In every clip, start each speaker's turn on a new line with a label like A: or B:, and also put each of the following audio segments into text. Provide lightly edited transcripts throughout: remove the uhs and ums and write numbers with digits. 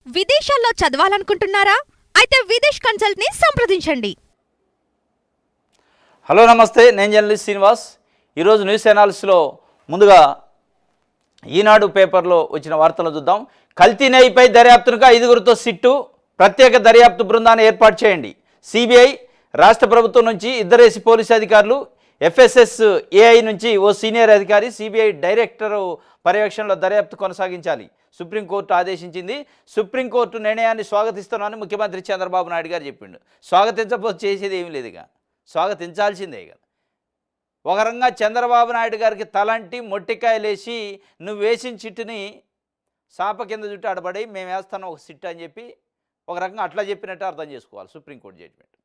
A: విదేశాల్లో చదవాలనుకుంటున్నారా? అయితే విదేశ్ కన్సల్ట్‌ని సంప్రదించండి.
B: హలో నమస్తే, నేను జర్నలిస్ట్ శ్రీనివాస్. ఈరోజు న్యూస్ అనాలిసిస్లో ముందుగా ఈనాడు పేపర్లో వచ్చిన వార్తలు చూద్దాం. కల్తీ నెయ్యిపై దర్యాప్తునకు 5గురితో సిట్టు, ప్రత్యేక దర్యాప్తు బృందాన్ని ఏర్పాటు చేయండి. సిబిఐ, రాష్ట్ర ప్రభుత్వం నుంచి 2 పోలీసు అధికారులు, FSSAI నుంచి ఓ సీనియర్ అధికారి, సిబిఐ డైరెక్టర్ పర్యవేక్షణలో దర్యాప్తు కొనసాగించాలి సుప్రీంకోర్టు ఆదేశించింది. సుప్రీంకోర్టు నిర్ణయాన్ని స్వాగతిస్తున్నానని ముఖ్యమంత్రి చంద్రబాబు నాయుడు గారు చెప్పిండు. స్వాగతించకపోతే చేసేది ఏమీ లేదు, ఇక స్వాగతించాల్సిందే. ఇక ఒక రకంగా చంద్రబాబు నాయుడు గారికి తలంటి మొట్టికాయలేసి నువ్వు వేసిన చిట్టుని సాప కింద చుట్టూ ఆడబడి మేము వేస్తాను ఒక సిట్ అని చెప్పి ఒక రకంగా అట్లా చెప్పినట్టు అర్థం చేసుకోవాలి సుప్రీంకోర్టు జడ్జిమెంట్.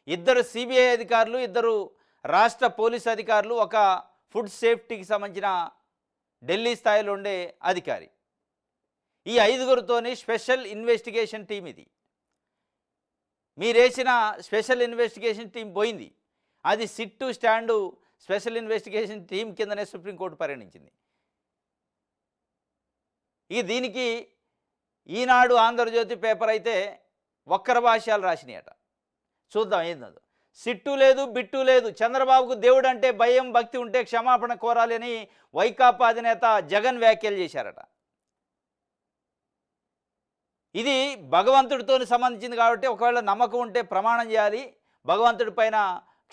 B: 2 సిబిఐ అధికారులు, 2 రాష్ట్ర పోలీసు అధికారులు, ఒక ఫుడ్ సేఫ్టీకి సంబంధించిన ఢిల్లీ స్థాయిలో ఉండే అధికారి. ఈ 5గురితోని స్పెషల్ ఇన్వెస్టిగేషన్ టీం ఇది. మీరేసిన స్పెషల్ ఇన్వెస్టిగేషన్ టీం పోయింది. అది sit stand special investigation team కిందనే సుప్రీంకోర్టు పరిగణించింది. దీనికి ఈనాడు, ఆంధ్రజ్యోతి పేపర్ అయితే వక్ర భాష్యాలు రాసినాయట. చూద్దాం ఏందో. సిట్టు లేదు, బిట్టు లేదు, చంద్రబాబుకు దేవుడు అంటే భయం, భక్తి ఉంటే క్షమాపణ కోరాలి అని వైకాపా అధినేత జగన్ వ్యాఖ్యలు చేశారట. ఇది భగవంతుడితో సంబంధించింది కాబట్టి ఒకవేళ నమ్మకం ఉంటే ప్రమాణం చేయాలి, భగవంతుడి పైన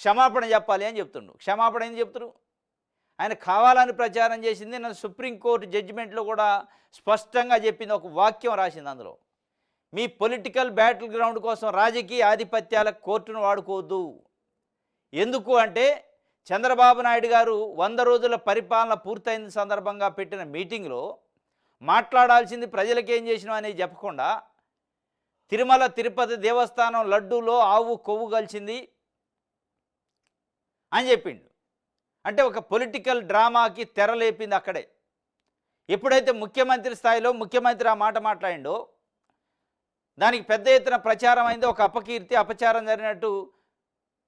B: క్షమాపణ చెప్పాలి అని చెప్తుండు. క్షమాపణ ఏం చెప్తున్నారు? ఆయన కావాలని ప్రచారం చేసింది. నన్ను సుప్రీంకోర్టు జడ్జిమెంట్లో కూడా స్పష్టంగా చెప్పింది, ఒక వాక్యం రాసింది అందులో. మీ పొలిటికల్ బ్యాటిల్ గ్రౌండ్ కోసం రాజకీయ ఆధిపత్యాల కోర్టును వాడుకోవద్దు. ఎందుకు అంటే చంద్రబాబు నాయుడు గారు 100 రోజుల పరిపాలన పూర్తయిన సందర్భంగా పెట్టిన మీటింగ్లో మాట్లాడాల్సింది ప్రజలకేం చేసినాం అనేది చెప్పకుండా తిరుమల తిరుపతి దేవస్థానం లడ్డూలో ఆవు కొవ్వు కలిసింది అని చెప్పిండు. అంటే ఒక పొలిటికల్ డ్రామాకి తెరలేపింది అక్కడే. ఎప్పుడైతే ముఖ్యమంత్రి స్థాయిలో ముఖ్యమంత్రి ఆ మాట మాట్లాడిండో దానికి పెద్ద ఎత్తున ప్రచారం అయింది. ఒక అపకీర్తి, అపచారం జరిగినట్టు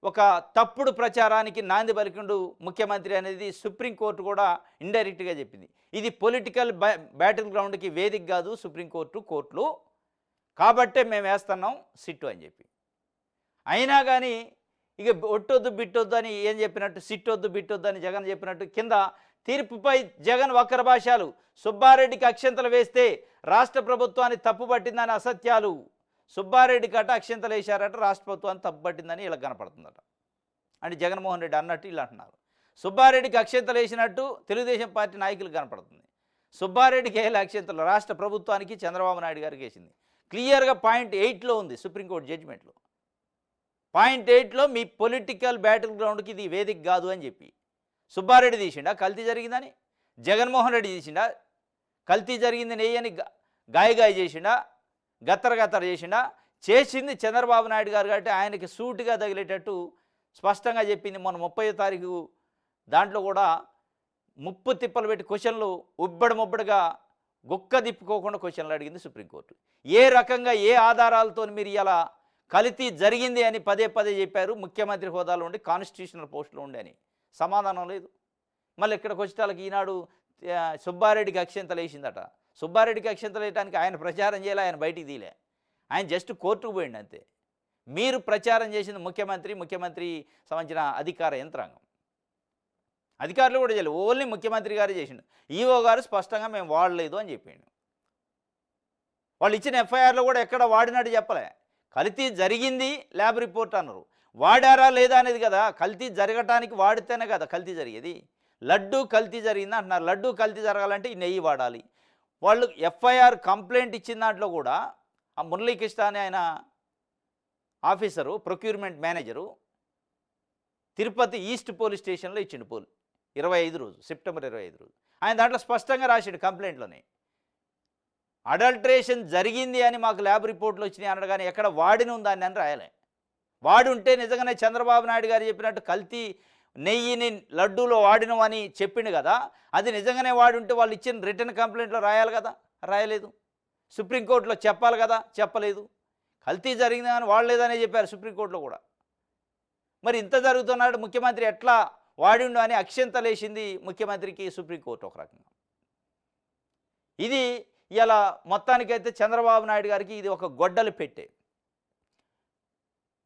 B: ఒక తప్పుడు ప్రచారానికి నాంది పలికిండు ముఖ్యమంత్రి అనేది సుప్రీంకోర్టు కూడా ఇండైరెక్ట్గా చెప్పింది. ఇది పొలిటికల్ బ్యాటిల్ గ్రౌండ్కి వేదిక కాదు కోర్టులు, కాబట్టే మేము వేస్తున్నాం సిట్టు అని చెప్పి. అయినా కానీ ఇక ఒట్టొద్దు బిట్టొద్దు అని ఏం చెప్పినట్టు, సిట్టొద్దు బిట్టొద్దు అని జగన్ చెప్పినట్టు కింద తీర్పుపై జగన్ వక్ర భాషలు. సుబ్బారెడ్డికి అక్షంతలు వేస్తే రాష్ట్ర ప్రభుత్వాన్ని తప్పుపట్టిందని అసత్యాలు. సుబ్బారెడ్డి గట అక్షంతలు వేశారట, రాష్ట్ర ప్రభుత్వాన్ని తప్పుపట్టిందని ఇలా కనపడుతుందట. అంటే జగన్మోహన్ రెడ్డి అన్నట్టు ఇలా అంటున్నారు. సుబ్బారెడ్డికి అక్షంతలు వేసినట్టు తెలుగుదేశం పార్టీ నాయకులు కనపడుతుంది. సుబ్బారెడ్డికి వేయాలి అక్షంతలు, రాష్ట్ర ప్రభుత్వానికి చంద్రబాబు నాయుడు గారికి వేసింది. క్లియర్గా పాయింట్ 8లో ఉంది సుప్రీంకోర్టు జడ్జిమెంట్లో. పాయింట్ 8లో మీ పొలిటికల్ బ్యాటిల్ గ్రౌండ్కి ఇది వేదిక కాదు అని చెప్పి సుబ్బారెడ్డి తీసిండా కల్తీ జరిగిందని, జగన్మోహన్ రెడ్డి తీసిండా కల్తీ జరిగింది నెయ్యని గాయగాయ చేసిండా, గత్తర చేసిండా? చేసింది చంద్రబాబు నాయుడు గారు కాబట్టి ఆయనకి సూటిగా తగిలేటట్టు స్పష్టంగా చెప్పింది. మొన్న 30వ తారీఖు దాంట్లో కూడా ముప్పు తిప్పలు పెట్టి క్వశ్చన్లు ముబ్బడిగా గుక్క తిప్పుకోకుండా క్వశ్చన్లు అడిగింది సుప్రీంకోర్టు. ఏ రకంగా ఏ ఆధారాలతో మీరు ఇలా కల్తీ జరిగింది అని పదే చెప్పారు. ముఖ్యమంత్రి హోదాలో ఉండి కాన్స్టిట్యూషనల్ పోస్టులో ఉండి అని సమాధానం లేదు. మళ్ళీ ఇక్కడికి వచ్చేటానికి ఈనాడు సుబ్బారెడ్డికి అక్షంతలు వేసిందట. సుబ్బారెడ్డికి అక్షంతలు వేయడానికి ఆయన ప్రచారం చేయాలి, ఆయన బయటికి తీలే, ఆయన జస్ట్ కోర్టుకు పోయింది అంతే. మీరు ప్రచారం చేసింది ముఖ్యమంత్రి సంబంధించిన అధికార యంత్రాంగం, అధికారులు కూడా చేయలేదు, ఓన్లీ ముఖ్యమంత్రి గారే చేసిండు. ఈఓ గారు స్పష్టంగా మేము వాడలేదు అని చెప్పిండు. వాళ్ళు ఇచ్చిన ఎఫ్ఐఆర్లో కూడా ఎక్కడ వాడినట్టు చెప్పలే. కల్తీ జరిగింది, ల్యాబ్ రిపోర్ట్ అన్నారు. వాడారా లేదా అనేది కదా, కల్తీ జరగటానికి వాడితేనే కదా కల్తీ జరిగేది. లడ్డు కల్తీ జరిగింది అంటున్నారు. లడ్డు కల్తీ జరగాలంటే ఈ నెయ్యి వాడాలి. వాళ్ళు ఎఫ్ఐఆర్ కంప్లైంట్ ఇచ్చిన దాంట్లో కూడా ఆ మురళీకృష్ణ అనే ఆయన officer, procurement manager, Tirupati east police స్టేషన్లో ఇచ్చిండు 25 రోజు, సెప్టెంబర్ 25 రోజు. ఆయన దాంట్లో స్పష్టంగా రాసిండు కంప్లైంట్లోనే అడల్ట్రేషన్ జరిగింది అని మాకు ల్యాబ్ రిపోర్ట్లు వచ్చినాయి అన్నాడు. కానీ ఎక్కడ వాడిన ఉందాన్ని అని రాయలే. వాడి ఉంటే నిజంగానే చంద్రబాబు నాయుడు గారు చెప్పినట్టు కల్తీ నెయ్యిని లడ్డూలో వాడినం అని చెప్పిండు కదా, అది నిజంగానే వాడి ఉంటే వాళ్ళు ఇచ్చిన రిటర్న్ కంప్లైంట్లో రాయాలి కదా, రాయలేదు. సుప్రీంకోర్టులో చెప్పాలి కదా, చెప్పలేదు. కల్తీ జరిగిందని వాడలేదనే చెప్పారు సుప్రీంకోర్టులో కూడా. మరి ఇంత జరుగుతున్నాడు, ముఖ్యమంత్రి ఎట్లా వాడిండు అని అక్షంతలేసింది ముఖ్యమంత్రికి సుప్రీంకోర్టు ఒక రకంగా. ఇది ఇలా మొత్తానికైతే చంద్రబాబు నాయుడు గారికి ఇది ఒక గొడ్డలి పెట్టే.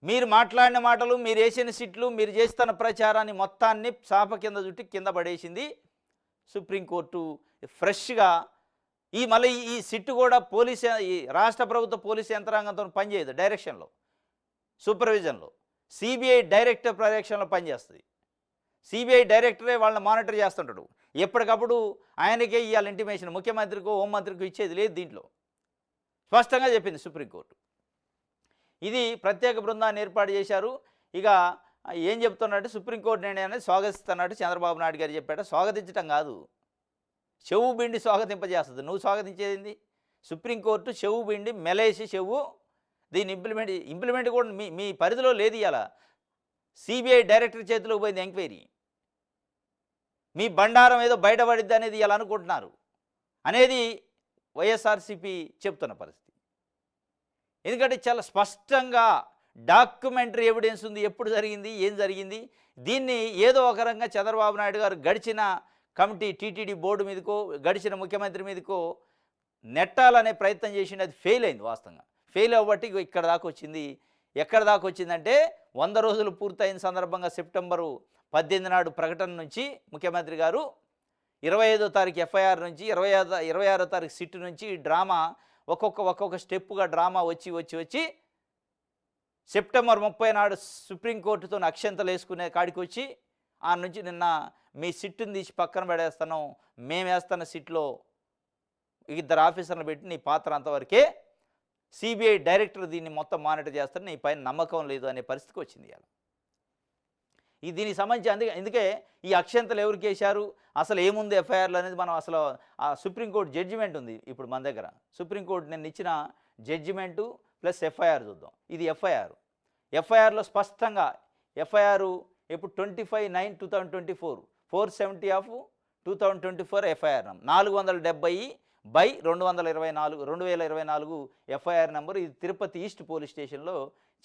B: మీరు మాట్లాడిన మాటలు, మీరు వేసిన సిట్లు, మీరు చేస్తున్న ప్రచారాన్ని మొత్తాన్ని చాప కింద చుట్టి కింద పడేసింది సుప్రీంకోర్టు. ఫ్రెష్గా మళ్ళీ ఈ సిట్టు కూడా ఈ రాష్ట్ర ప్రభుత్వ పోలీసు యంత్రాంగంతో పనిచేయదు, డైరెక్షన్లో, సూపర్విజన్లో. సిబిఐ డైరెక్టర్ పర్యవేక్షణలో పనిచేస్తుంది. సిబిఐ డైరెక్టరే వాళ్ళని మానిటర్ చేస్తుంటాడు. ఎప్పటికప్పుడు ఆయనకే ఇవాళ ఇంటిమేషన్, ముఖ్యమంత్రికో హోంమంత్రికో ఇచ్చేది లేదు. దీంట్లో స్పష్టంగా చెప్పింది సుప్రీంకోర్టు. ఇది ప్రత్యేక బృందాన్ని ఏర్పాటు చేశారు. ఇక ఏం చెప్తున్నాడు, సుప్రీంకోర్టు నిర్ణయాన్ని స్వాగతిస్తున్నట్టు చంద్రబాబు నాయుడు గారు చెప్పాడు. స్వాగతించడం కాదు, చెవు బిండి స్వాగతింపజేస్తుంది. నువ్వు స్వాగతించేది సుప్రీంకోర్టు చెవు బిండి మెలేసి చెవు దీన్ని ఇంప్లిమెంట్ కూడా మీ పరిధిలో లేదు. ఇవాళ సిబిఐ డైరెక్టర్ చేతిలోకి పోయింది ఎంక్వైరీ. మీ బండారం ఏదో బయటపడిద్ది అనేది ఇలా అనుకుంటున్నారు అనేది వైఎస్ఆర్సీపీ చెప్తున్న పరిస్థితి. ఎందుకంటే చాలా స్పష్టంగా డాక్యుమెంటరీ ఎవిడెన్స్ ఉంది, ఎప్పుడు జరిగింది, ఏం జరిగింది. దీన్ని ఏదో ఒక రకంగా చంద్రబాబు నాయుడు గారు గడిచిన కమిటీ టీటీడీ బోర్డు మీదకో గడిచిన ముఖ్యమంత్రి మీదకో నెట్టాలనే ప్రయత్నం చేసింది. అది ఫెయిల్ అయింది. వాస్తవంగా ఫెయిల్ అవ్వబట్టి ఇక్కడ దాకా వచ్చింది. ఎక్కడ దాకా వచ్చిందంటే 100 రోజులు పూర్తయిన సందర్భంగా సెప్టెంబరు 18 నాడు ప్రకటన నుంచి ముఖ్యమంత్రి గారు 25వ తారీఖు ఎఫ్ఐఆర్ నుంచి 26వ తారీఖు సిట్ నుంచి డ్రామా ఒక్కొక్క స్టెప్పుగా డ్రామా వచ్చి సెప్టెంబర్ 30 నాడు సుప్రీంకోర్టుతో అక్షంతలు వేసుకునే కాడికి వచ్చి ఆ నుంచి నిన్న మీ సిట్టుని తీసి పక్కన పడేస్తాను, మేము వేస్తున్న సిట్లో 2 ఆఫీసర్లు పెట్టి నీ పాత్ర అంతవరకే, సిబిఐ డైరెక్టర్ దీన్ని మొత్తం మానిటర్ చేస్తారు, నీ పైన నమ్మకం లేదు అనే పరిస్థితికి వచ్చింది. ఇలా దీనికి సంబంధించి అందుకే ఈ అక్షంతలు ఎవరికి వేశారు, అసలు ఏముంది ఎఫ్ఐఆర్లు అనేది మనం అసలు ఆ సుప్రీంకోర్టు జడ్జిమెంట్ ఉంది ఇప్పుడు మన దగ్గర. సుప్రీంకోర్టు నిన్న ఇచ్చిన జడ్జిమెంటు ప్లస్ ఎఫ్ఐఆర్ చూద్దాం. ఇది ఎఫ్ఐఆర్లో స్పష్టంగా ఎఫ్ఐఆర్ ఇప్పుడు 25/9/2024 470/2024 ఎఫ్ఐఆర్ 470/224 ఎఫ్ఐఆర్ నెంబర్. ఇది తిరుపతి ఈస్ట్ పోలీస్ స్టేషన్లో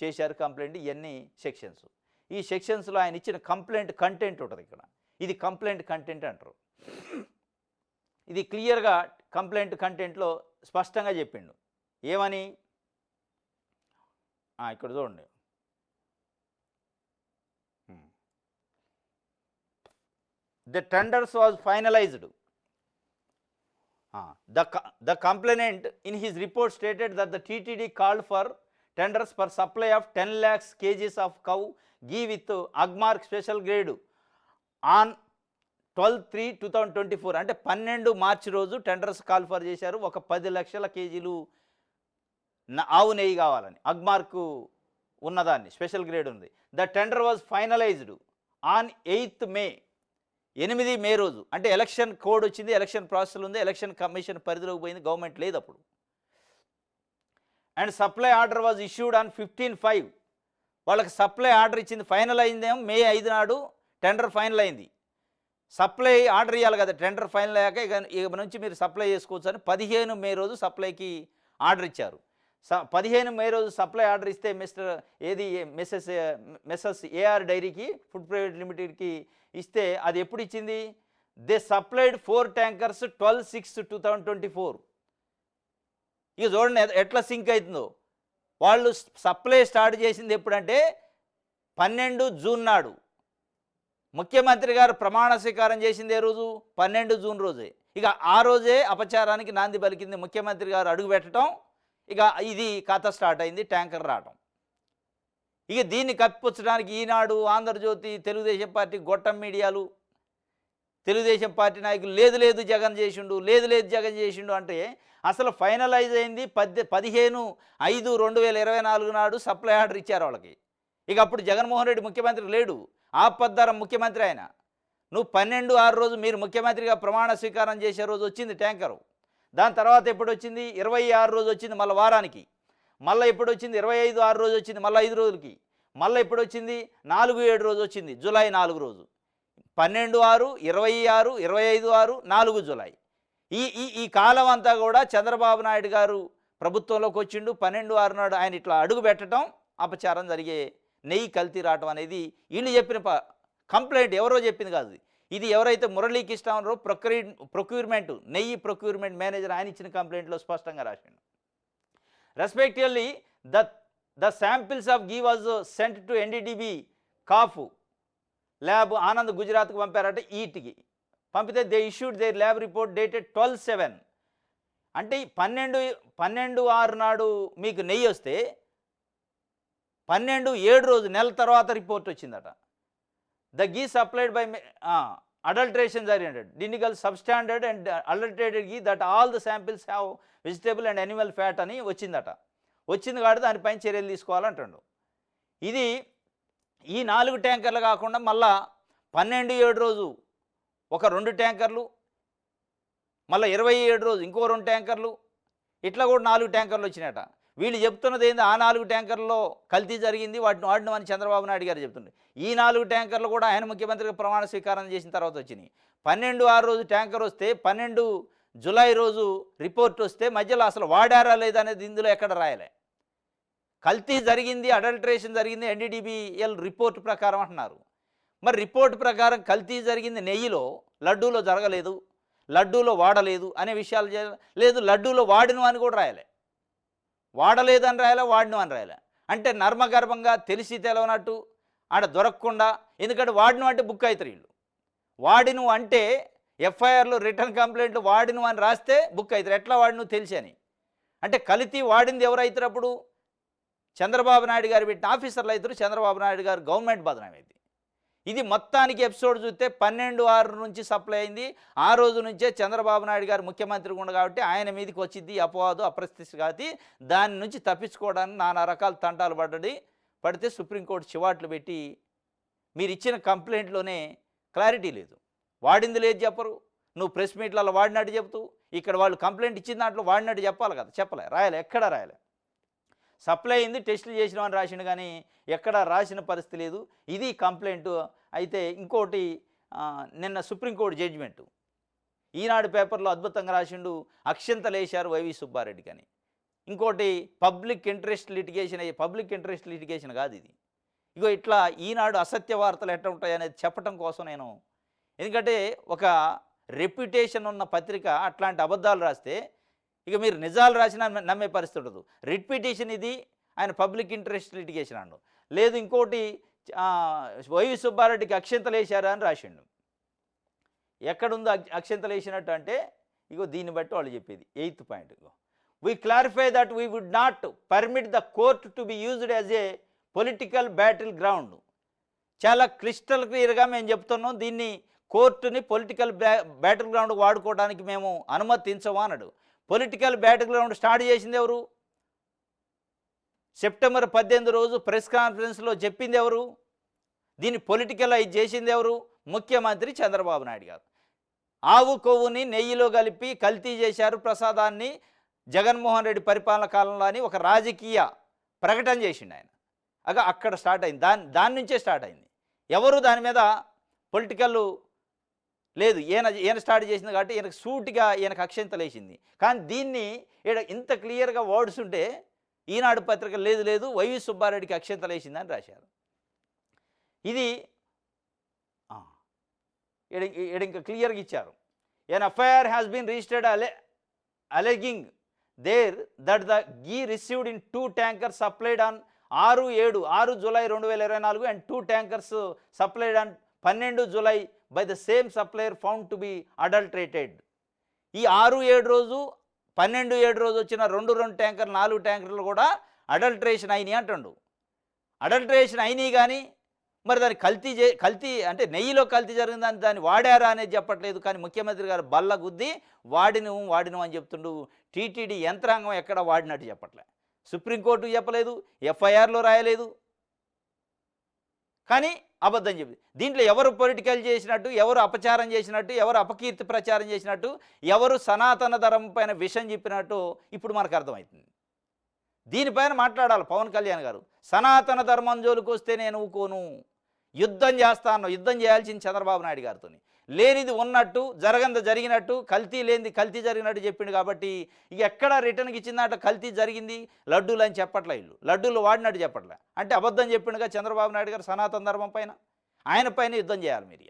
B: చేశారు కంప్లైంట్. ఇవన్నీ సెక్షన్స్. ఈ సెక్షన్స్లో ఆయన ఇచ్చిన కంప్లైంట్ కంటెంట్ ఉంటుంది. ఇక్కడ ఇది కంప్లైంట్ కంటెంట్ అంటారు. ఇది క్లియర్గా కంప్లైంట్ కంటెంట్లో స్పష్టంగా చెప్పిండు. ఏమని ఇక్కడ చూడండి. The tenders was finalized. The complainant in his report stated that the TTD called for tenders for supply of 10 lakhs kgs of cow ghee with Agmark special grade on 12/3/2024 అంటే 12 మార్చి రోజు టెండర్స్ కాల్ ఫర్ చేశారు. ఒక 10 లక్షల కేజీలు ఆవు నెయ్యి కావాలని, అగ్మార్కు ఉన్నదాన్ని స్పెషల్ గ్రేడ్ ఉంది. The tender was finalised on 8th May 8 May రోజు. అంటే ఎలక్షన్ కోడ్ వచ్చింది, ఎలక్షన్ ప్రాసెస్ ఉంది, ఎలక్షన్ కమిషన్ పరిధిలోకి పోయింది, గవర్నమెంట్ లేదు అప్పుడు. And supply order was issued on 15/5. వాళ్ళకి సప్లై ఆర్డర్ ఇచ్చింది, ఫైనల్ అయిందేమో మే 5 నాడు టెండర్ ఫైనల్ అయింది. సప్లై ఆర్డర్ ఇవ్వాలి కదా, టెండర్ ఫైనల్ అయ్యాక ఇక నుంచి మీరు సప్లై చేసుకోవచ్చు అని 15 మే రోజు సప్లైకి ఆర్డర్ ఇచ్చారు. 15 మే రోజు సప్లై ఆర్డర్ ఇస్తే మెస్సెస్ ఏఆర్ డైరీకి ఫుడ్ ప్రైవేట్ లిమిటెడ్కి ఇస్తే అది ఎప్పుడు ఇచ్చింది? They supplied 4 tankers 12/6/2024. ఇక చూడండి ఎట్లా సింక్ అవుతుందో. వాళ్ళు సప్లై స్టార్ట్ చేసింది ఎప్పుడంటే 12 జూన్ నాడు. ముఖ్యమంత్రి గారు ప్రమాణ స్వీకారం చేసింది ఏ రోజు? 12 జూన్ రోజే. ఇక ఆ రోజే అపచారానికి నాంది పలికింది ముఖ్యమంత్రి గారు అడుగు పెట్టడం. ఇక ఇది కథ స్టార్ట్ అయింది, ట్యాంకర్ రావడం. ఇక దీన్ని కప్పిపుచ్చడానికి ఈనాడు, ఆంధ్రజ్యోతి, తెలుగుదేశం పార్టీ గొట్టం మీడియాలు, తెలుగుదేశం పార్టీ నాయకులు లేదు జగన్ చేసిండు, లేదు జగన్ చేసిండు అంటే అసలు ఫైనలైజ్ అయింది 15/5/2024 నాడు సప్లై ఆర్డర్ ఇచ్చారు వాళ్ళకి. ఇక అప్పుడు జగన్మోహన్ రెడ్డి ముఖ్యమంత్రి లేడు, ఆపద్దరం ముఖ్యమంత్రి ఆయన. నువ్వు 12/6 రోజు మీరు ముఖ్యమంత్రిగా ప్రమాణ స్వీకారం చేసే రోజు వచ్చింది ట్యాంకరు. దాని తర్వాత ఎప్పుడు వచ్చింది? 26 రోజు వచ్చింది మళ్ళీ వారానికి. మళ్ళీ ఎప్పుడు వచ్చింది? 25/6 రోజు వచ్చింది మళ్ళీ 5 రోజులకి. మళ్ళీ ఎప్పుడు వచ్చింది? 4/7 రోజు వచ్చింది, జూలై 4 రోజు. 12/6, 26, 25/6, 4 జూలై. ఈ కాలం అంతా కూడా చంద్రబాబు నాయుడు గారు ప్రభుత్వంలోకి వచ్చిండు. 12/6 నాడు ఆయన ఇట్లా అడుగు పెట్టడం, అపచారం జరిగే, నెయ్యి కల్తీ రావటం అనేది వీళ్ళు చెప్పిన కంప్లైంట్, ఎవరో చెప్పింది కాదు. ఇది ఎవరైతే మురళీకృష్ణ ఉన్నారో ప్రొక్యూర్మెంట్ నెయ్యి ప్రొక్యూర్మెంట్ మేనేజర్ ఆయన ఇచ్చిన కంప్లైంట్లో స్పష్టంగా రాసిండు. Respectively the samples of ghee was sent to NDDB కాఫ్ ల్యాబ్ ఆనంద్ గుజరాత్కు పంపారట. ఈటికి పంపితే they issued their lab report dated 12/7. అంటే 12/6 నాడు మీకు నెయ్యి వస్తే 12/7 రోజు నెల తర్వాత రిపోర్ట్ వచ్చిందట. The ghee supplied by adulteration జరిగినట్టు డినికల్ substandard and adulterated ghee that all the samples have vegetable and animal fat అని వచ్చిందట. వచ్చింది కాబట్టి దానిపైన చర్యలు తీసుకోవాలంటుండు. ఇది ఈ 4 ట్యాంకర్లు కాకుండా మళ్ళా 12/7 రోజు ఒక 2 ట్యాంకర్లు, మళ్ళీ 27 రోజు ఇంకో 2 ట్యాంకర్లు, ఇట్లా కూడా 4 ట్యాంకర్లు వచ్చినాయట. వీళ్ళు చెప్తున్నది ఏంది, ఆ 4 ట్యాంకర్లలో కల్తీ జరిగింది, వాటిని వాడినమని చంద్రబాబు నాయుడు గారు చెప్తుండే. ఈ 4 ట్యాంకర్లు కూడా ఆయన ముఖ్యమంత్రిగా ప్రమాణ స్వీకారం చేసిన తర్వాత వచ్చినాయి. 12/6 రోజు ట్యాంకర్ వస్తే 12 జూలై రోజు రిపోర్ట్ వస్తే మధ్యలో అసలు వాడారా లేదా అనేది ఇందులో ఎక్కడ రాయలే. కల్తీ జరిగింది, అడల్ట్రేషన్ జరిగింది ఎన్డీడీబీఎల్ రిపోర్ట్ ప్రకారం అంటున్నారు. మరి రిపోర్ట్ ప్రకారం కల్తీ జరిగింది నెయ్యిలో, లడ్డూలో జరగలేదు, లడ్డూలో వాడలేదు అనే విషయాలు లేదు. లడ్డూలో వాడిను అని కూడా రాయలే, వాడలేదని రాయలే, వాడిను అని రాయలే. అంటే నర్మగర్భంగా తెలిసి తెలవనట్టు ఆడ దొరకకుండా, ఎందుకంటే వాడిను అంటే బుక్ అవుతారు వీళ్ళు. వాడిను అంటే ఎఫ్ఐఆర్లో రిటర్న్ కంప్లైంట్లు వాడిను అని రాస్తే బుక్ అవుతారు. ఎట్లా వాడిను తెలిసి అని అంటే కల్తీ వాడింది ఎవరైతారు అప్పుడు? చంద్రబాబు నాయుడు గారు పెట్టిన ఆఫీసర్లు అవుతారు. చంద్రబాబు నాయుడు గారు గవర్నమెంట్ బదనామైంది. ఇది మొత్తానికి ఎపిసోడ్ చూస్తే 12/6 నుంచి సప్లై అయింది. ఆ రోజు నుంచే చంద్రబాబు నాయుడు గారు ముఖ్యమంత్రిగా ఉండ కాబట్టి ఆయన మీదకి వచ్చింది అపవాదు, అప్రతిష్ట కాదు. దాని నుంచి తప్పించుకోవడానికి నానా రకాల తంటాలు పడితే సుప్రీంకోర్టు చివాట్లు పెట్టి మీరు ఇచ్చిన కంప్లైంట్లోనే క్లారిటీ లేదు, వాడింది లేదు చెప్పరు. నువ్వు ప్రెస్ మీట్లలో వాడినట్టు చెప్తూ, ఇక్కడ వాళ్ళు కంప్లైంట్ ఇచ్చిన దాంట్లో వాడినట్టు చెప్పాలి కదా, చెప్పలే, రాయలే, ఎక్కడా రాయలే. సప్లై అయింది, టెస్టులు చేసినామని రాసిండు కానీ ఎక్కడ రాసిన పరిస్థితి లేదు. ఇది కంప్లైంట్. అయితే ఇంకోటి, నిన్న సుప్రీంకోర్టు జడ్జిమెంటు ఈనాడు పేపర్లో అద్భుతంగా రాసిండు, అక్షంతలేశారు వైవి సుబ్బారెడ్డికి అని. ఇంకోటి పబ్లిక్ ఇంట్రెస్ట్ లిటిగేషన్ కాదు ఇది. ఇగో ఇట్లా ఈనాడు అసత్య వార్తలు ఎట్లా ఉంటాయి అనేది చెప్పడం కోసం నేను, ఎందుకంటే ఒక రెప్యుటేషన్ ఉన్న పత్రిక అట్లాంటి అబద్ధాలు రాస్తే ఇక మీరు నిజాలు రాసినా నమ్మే పరిస్థితి ఉండదు. రిట్ పిటిషన్ ఇది, ఆయన పబ్లిక్ ఇంట్రెస్ట్ లిటిగేషన్ అండు. లేదు ఇంకోటి వైవి సుబ్బారెడ్డికి అక్షంతలు వేశారా అని రాసిండు. ఎక్కడుందో అక్షంతలు వేసినట్టు అంటే ఇగో దీన్ని బట్టి వాళ్ళు చెప్పేది 8th point. We clarify that we would not permit the court to be used as a political battle ground. చాలా క్రిస్టల్ క్లియర్గా మేము చెప్తున్నాం, దీన్ని కోర్టుని పొలిటికల్ బ్యాటిల్ గ్రౌండ్ వాడుకోవడానికి మేము అనుమతించము అన్నాడు. పొలిటికల్ బ్యాటిల్ గ్రౌండ్ స్టార్ట్ చేసింది ఎవరు? సెప్టెంబర్ 18 రోజు ప్రెస్ కాన్ఫరెన్స్లో చెప్పింది ఎవరు? దీన్ని పొలిటికలైజ్ చేసింది ఎవరు? ముఖ్యమంత్రి చంద్రబాబు నాయుడు గారు. ఆవు కొవ్వుని నెయ్యిలో కలిపి కల్తీ చేశారు ప్రసాదాన్ని జగన్మోహన్ రెడ్డి పరిపాలన కాలంలో అని ఒక రాజకీయ ప్రకటన చేసిండు ఆయన. అక్కడ స్టార్ట్ అయింది, దాని నుంచే స్టార్ట్ అయింది. ఎవరు దాని మీద పొలిటికల్ లేదు, ఈయన స్టార్ట్ చేసింది కాబట్టి ఈయనకు సూటిగా ఈయనకు అక్షంతలు వేసింది. కానీ దీన్ని ఇంత క్లియర్గా వర్డ్స్ ఉంటే ఈనాడు పత్రిక లేదు వైవి సుబ్బారెడ్డికి అక్షంతలు వేసిందని రాశారు. ఇది ఇంకా క్లియర్గా ఇచ్చారు. An FIR has been registered alleging there that the ghee received in 2 tankers supplied on 6 July 2024 and 2 tankers supplied on 12 July by the same supplier found to be adulterated. ఈ 6-7 రోజు 12-7 రోజు వచ్చిన 2 ట్యాంకర్లు 4 ట్యాంకర్లు కూడా అడల్ట్రేషన్ అయినాయి అంటుండు. అడల్ట్రేషన్ అయినాయి కానీ మరి దాన్ని కల్తీ అంటే నెయ్యిలో కల్తీ జరిగిందని దాన్ని వాడారా అనేది చెప్పట్లేదు. కానీ ముఖ్యమంత్రి గారు బల్ల గుద్ది వాడిను అని చెప్తుండు. టీటీడీ యంత్రాంగం ఎక్కడ వాడినట్టు చెప్పట్లే, సుప్రీంకోర్టు చెప్పలేదు, ఎఫ్ఐఆర్లో రాయలేదు, కానీ అబద్ధం చెప్పింది. దీంట్లో ఎవరు పొలిటికల్ చేసినట్టు, ఎవరు అపచారం చేసినట్టు, ఎవరు అపకీర్తి ప్రచారం చేసినట్టు, ఎవరు సనాతన ధర్మం పైన విషం చెప్పినట్టు ఇప్పుడు మనకు అర్థమవుతుంది. దీనిపైన మాట్లాడాలి పవన్ కళ్యాణ్ గారు. సనాతన ధర్మం జోలికి వస్తే నేను ఊకోను, యుద్ధం చేస్తాను. యుద్ధం చేయాల్సింది చంద్రబాబు నాయుడు గారితో. లేనిది ఉన్నట్టు, జరిగినట్టు, కల్తీ లేనిది కల్తీ జరిగినట్టు చెప్పిండు. కాబట్టి ఇక ఎక్కడ రిటర్న్కి ఇచ్చిందంట కల్తీ జరిగింది లడ్డూలు అని చెప్పట్లే, వీళ్ళు లడ్డూలు వాడినట్టు చెప్పట్లే. అంటే అబద్ధం చెప్పిండుగా చంద్రబాబు నాయుడు గారు సనాతన ధర్మం పైన. ఆయన పైన యుద్ధం చేయాలి మీరు.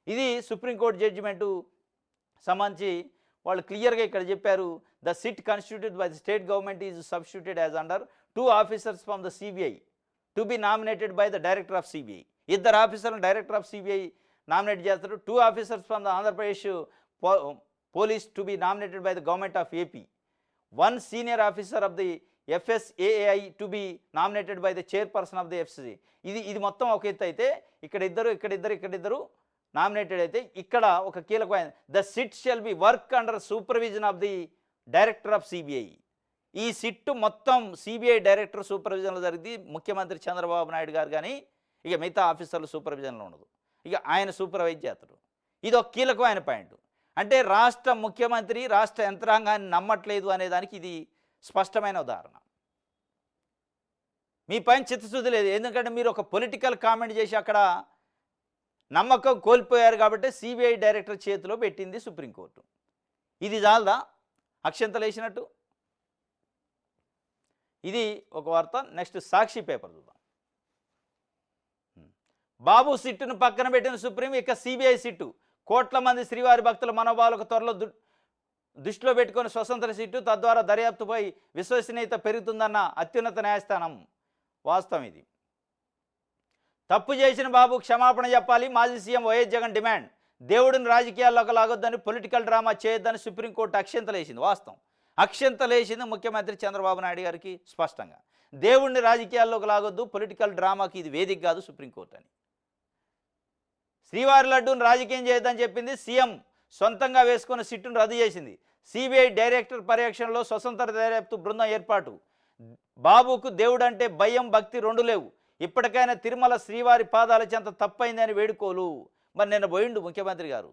B: ఇది సుప్రీంకోర్టు జడ్జిమెంటు సంబంధించి వాళ్ళు క్లియర్గా ఇక్కడ చెప్పారు. The SIT constituted by the state government is substituted as under 2 officers from the CBI to be nominated by the director of CBI. ఇద్దరు ఆఫీసర్లు డైరెక్టర్ ఆఫ్ సిబిఐ నామినేట్ చేస్తారు. 2 officers from the Andhra Pradesh police to be nominated by the government of AP. 1 senior officer of the FSAAI to be nominated by the chairperson of the FCC. ఇది మొత్తం ఒక ఎత్తు అయితే ఇక్కడిద్దరు nominated అయితే ఇక్కడ ఒక కీలకమైన the SIT shall be work under supervision of the director of CBI. ఈ సిట్ మొత్తం సిబిఐ డైరెక్టర్ సూపర్విజన్లో జరిగింది. ముఖ్యమంత్రి చంద్రబాబు నాయుడు గారు కానీ ఇక మిగతా ఆఫీసర్లు సూపర్విజన్లో ఉండదు, ఇక ఆయన సూపర్వైజ్ చేస్తారు. ఇది ఒక కీలకమైన పాయింట్. అంటే రాష్ట్ర ముఖ్యమంత్రి రాష్ట్ర యంత్రాంగాన్ని నమ్మట్లేదు అనేదానికి ఇది స్పష్టమైన ఉదాహరణ. మీ పైన చిత్తశుద్ధి లేదు, ఎందుకంటే మీరు ఒక పొలిటికల్ కామెంట్ చేసి అక్కడ నమ్మకం కోల్పోయారు కాబట్టి సిబిఐ డైరెక్టర్ చేతిలో పెట్టింది సుప్రీంకోర్టు. ఇది చాలదా అక్షంతలు వేసినట్టు? ఇది ఒక వార్త. నెక్స్ట్ సాక్షి పేపర్ చూద్దాం. బాబు సిట్టును పక్కన పెట్టిన సుప్రీం, ఇక సిబిఐ సిట్టు. కోట్ల మంది శ్రీవారి భక్తుల మనోభావాలకు త్వరలో దృష్టిలో పెట్టుకుని స్వతంత్ర సిట్టు, తద్వారా దర్యాప్తుపై విశ్వసనీయత పెరుగుతుందన్న అత్యున్నత న్యాయస్థానం. వాస్తవం ఇది. తప్పు చేసిన బాబు క్షమాపణ చెప్పాలి, మాజీ సీఎం వైఎస్ జగన్ డిమాండ్. దేవుడిని రాజకీయాల్లోకి లాగొద్దని, పొలిటికల్ డ్రామా చేయొద్దని సుప్రీంకోర్టు అక్షంతలేసింది. వాస్తవం, అక్షంతలేసింది ముఖ్యమంత్రి చంద్రబాబు నాయుడు గారికి స్పష్టంగా. దేవుడిని రాజకీయాల్లోకి లాగొద్దు, పొలిటికల్ డ్రామాకి ఇది వేదిక కాదు సుప్రీంకోర్టు అని. శ్రీవారి లడ్డూను రాజకీయం చేయొద్దని చెప్పింది. సీఎం సొంతంగా వేసుకున్న సిట్టును రద్దు చేసింది. సిబిఐ డైరెక్టర్ పర్యవేక్షణలో స్వతంత్ర దర్యాప్తు బృందం ఏర్పాటు. బాబుకు దేవుడు అంటే భయం భక్తి రెండు లేవు. ఇప్పటికైనా తిరుమల శ్రీవారి పాదాల చెంత తప్పైందని వేడుకోలు. మరి నిన్న పోయిండు ముఖ్యమంత్రి గారు,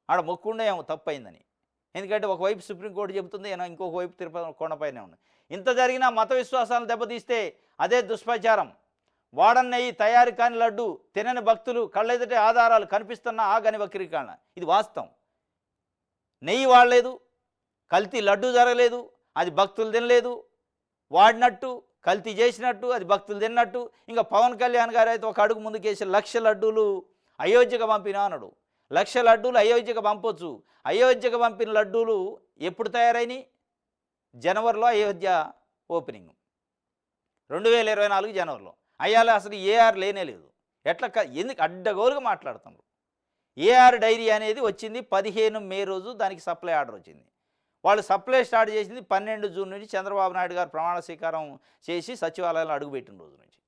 B: ఆడ మొక్కుండే ఏమో తప్పైందని. ఎందుకంటే ఒకవైపు సుప్రీంకోర్టు చెబుతుంది, ఇంకొక వైపు తిరుపతి కొండపైనే ఉంది. ఇంత జరిగినా మత విశ్వాసాలను దెబ్బతీస్తే అదే దుష్ప్రచారం. వాడని నెయ్యి తయారు కాని లడ్డు తినని భక్తులు కళ్ళెదుటే ఆధారాలు కనిపిస్తున్న ఆగని వక్రీకరణ. ఇది వాస్తవం. నెయ్యి వాడలేదు, కల్తీ లడ్డు జరగలేదు, అది భక్తులు తినలేదు. వాడినట్టు కల్తీ చేసినట్టు అది భక్తులు తిన్నట్టు. ఇంకా పవన్ కళ్యాణ్ గారు అయితే ఒక అడుగు ముందుకేసి 1,00,000 లడ్డూలు అయోధ్యకు పంపినా అన్నాడు. 1,00,000 లడ్డూలు అయోధ్యకు పంపొచ్చు. అయోధ్యకు పంపిన లడ్డూలు ఎప్పుడు తయారైనాయి? జనవరిలో అయోధ్య ఓపెనింగ్, 2024 జనవరిలో. అయ్యాల అసలు ఏఆర్ లేనే లేదు. ఎట్లా ఎందుకు అడ్డగోలుగా మాట్లాడుతున్నారు? ఏఆర్ డైరీ అనేది వచ్చింది 15 మే రోజు, దానికి సప్లై ఆర్డర్ వచ్చింది. వాళ్ళు సప్లై స్టార్ట్ చేసింది 12 జూన్ నుంచి, చంద్రబాబు నాయుడు గారు ప్రమాణ స్వీకారం చేసి సచివాలయంలో అడుగుపెట్టిన రోజు నుంచి.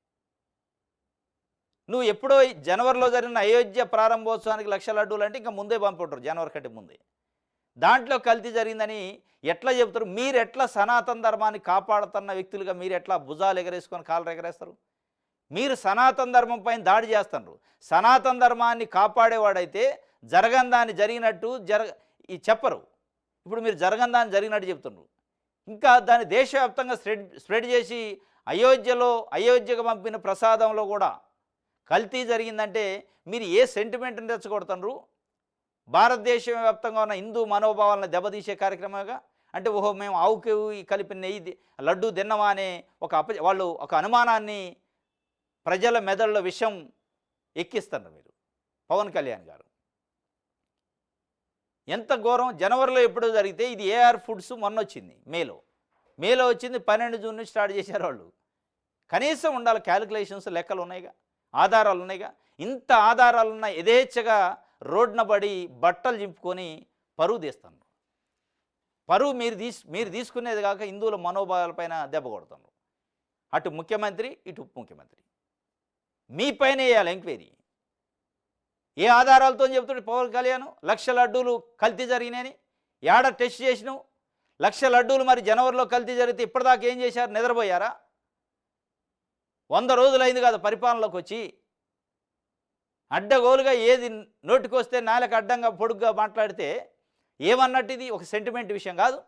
B: నువ్వు ఎప్పుడో జనవరిలో జరిగిన అయోధ్య ప్రారంభోత్సవానికి 1,00,000 లడ్డూలు అంటే ఇంకా ముందే పంపుంటారు, జనవరి కంటే ముందే. దాంట్లో కల్తీ జరిగిందని ఎట్లా చెబుతారు? మీరు ఎట్లా సనాతన ధర్మాన్ని కాపాడుతున్న వ్యక్తులుగా మీరు ఎట్లా భుజాలు ఎగరేసుకొని కాళ్ళు ఎగరేస్తారు? మీరు సనాతన ధర్మం పైన దాడి చేస్తున్నారు. సనాతన ధర్మాన్ని కాపాడేవాడైతే జరగని దాన్ని జరిగినట్టు చెప్పరు. ఇప్పుడు మీరు జరగని దాన్ని జరిగినట్టు చెప్తున్నారు. ఇంకా దాన్ని దేశవ్యాప్తంగా స్ప్రెడ్ చేసి అయోధ్యకు పంపిన ప్రసాదంలో కూడా కల్తీ జరిగిందంటే మీరు ఏ సెంటిమెంట్ని తెచ్చగొడుతున్నారు? భారతదేశం వ్యాప్తంగా ఉన్న హిందూ మనోభావాలను దెబ్బతీసే కార్యక్రమంగా. అంటే ఓహో మేము ఆవుకి కలిపిన నెయ్యి లడ్డు తిన్నమా అనే వాళ్ళు ఒక అనుమానాన్ని ప్రజల మెదడులో విషం ఎక్కిస్తున్నారు మీరు పవన్ కళ్యాణ్ గారు. ఎంత ఘోరం! జనవరిలో ఎప్పుడో జరిగితే ఇది ఏఆర్ ఫుడ్స్ మొన్న వచ్చింది, మేలో వచ్చింది. 12 జూన్ నుంచి స్టార్ట్ చేశారు వాళ్ళు. కనీసం ఉండాలి క్యాలిక్యులేషన్స్, లెక్కలు ఉన్నాయిగా, ఆధారాలు ఉన్నాయిగా. ఇంత ఆధారాలున్న యథేచ్ఛగా రోడ్న పడి బట్టలు చింపుకొని పరువు తీస్తున్నారు. పరువు మీరు తీసుకునేది కాక హిందువుల మనోభావాలపైన దెబ్బ కొడుతున్నారు. అటు ముఖ్యమంత్రి ఇటు ఉప ముఖ్యమంత్రి మీ పైన వేయాలి ఎంక్వైరీ. ఏ ఆధారాలతో చెబుతాడు పవన్ కళ్యాణ్ 1,00,000 లడ్డూలు కల్తీ జరిగినాయని? ఏడ టెస్ట్ చేసినావు? 1,00,000 లడ్డూలు మరి జనవరిలో కల్తీ జరిగితే ఇప్పటిదాకా ఏం చేశారు? నిద్రపోయారా? 100 రోజులైంది కాదు పరిపాలనలోకి వచ్చి. అడ్డగోలుగా ఏది నోటికొస్తే నాలుక అడ్డంగా పొడుగ్గా మాట్లాడితే ఏమన్నట్టు? ఇది ఒక సెంటిమెంట్ విషయం కాదు.